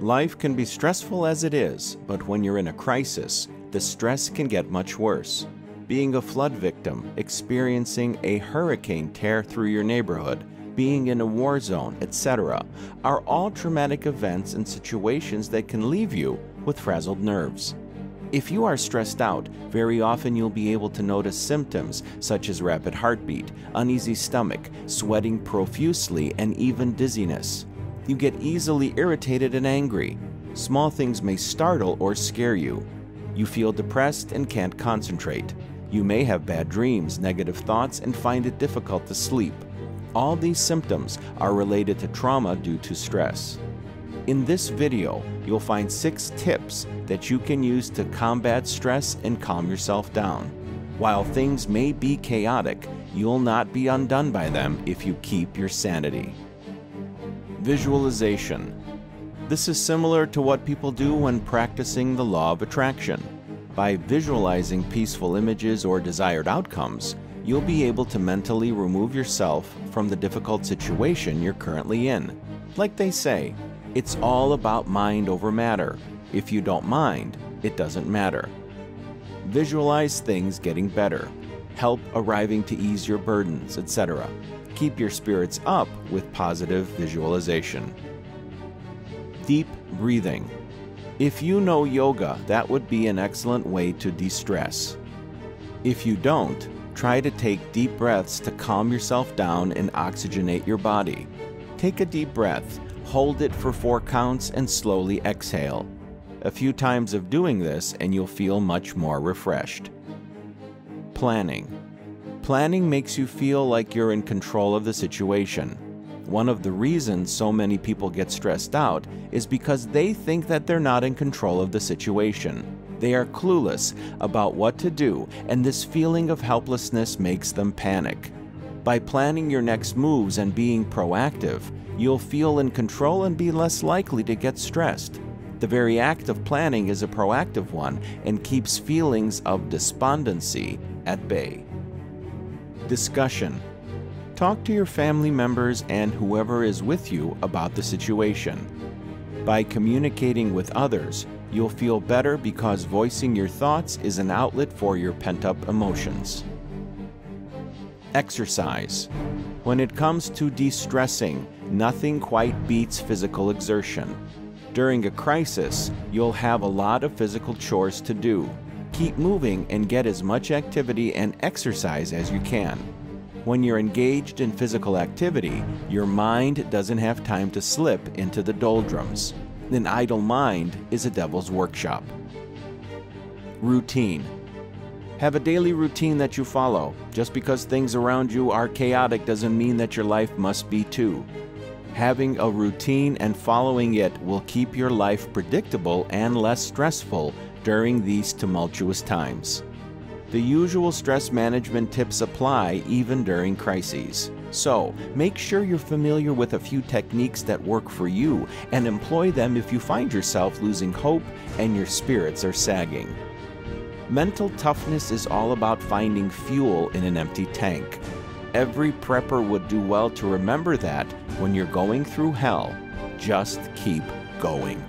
Life can be stressful as it is, but when you're in a crisis, the stress can get much worse. Being a flood victim, experiencing a hurricane tear through your neighborhood, being in a war zone, etc., are all traumatic events and situations that can leave you with frazzled nerves. If you are stressed out, very often you'll be able to notice symptoms such as rapid heartbeat, uneasy stomach, sweating profusely, and even dizziness. You get easily irritated and angry. Small things may startle or scare you. You feel depressed and can't concentrate. You may have bad dreams, negative thoughts, and find it difficult to sleep. All these symptoms are related to trauma due to stress. In this video, you'll find 6 tips that you can use to combat stress and calm yourself down. While things may be chaotic, you'll not be undone by them if you keep your sanity. Visualization. This is similar to what people do when practicing the law of attraction. By visualizing peaceful images or desired outcomes, you'll be able to mentally remove yourself from the difficult situation you're currently in. Like they say, it's all about mind over matter. If you don't mind, it doesn't matter. Visualize things getting better, help arriving to ease your burdens, etc. Keep your spirits up with positive visualization. Deep breathing. If you know yoga, that would be an excellent way to de-stress. If you don't, try to take deep breaths to calm yourself down and oxygenate your body. Take a deep breath, hold it for 4 counts, and slowly exhale. A few times of doing this and you'll feel much more refreshed. Planning. Planning makes you feel like you're in control of the situation. One of the reasons so many people get stressed out is because they think that they're not in control of the situation. They are clueless about what to do, and this feeling of helplessness makes them panic. By planning your next moves and being proactive, you'll feel in control and be less likely to get stressed. The very act of planning is a proactive one and keeps feelings of despondency at bay. Discussion. Talk to your family members and whoever is with you about the situation. By communicating with others, you'll feel better because voicing your thoughts is an outlet for your pent-up emotions. Exercise. When it comes to de-stressing, nothing quite beats physical exertion. During a crisis, you'll have a lot of physical chores to do. Keep moving and get as much activity and exercise as you can. When you're engaged in physical activity, your mind doesn't have time to slip into the doldrums. An idle mind is a devil's workshop. Routine. Have a daily routine that you follow. Just because things around you are chaotic doesn't mean that your life must be too. Having a routine and following it will keep your life predictable and less stressful during these tumultuous times. The usual stress management tips apply even during crises. So, make sure you're familiar with a few techniques that work for you and employ them if you find yourself losing hope and your spirits are sagging. Mental toughness is all about finding fuel in an empty tank. Every prepper would do well to remember that when you're going through hell, just keep going.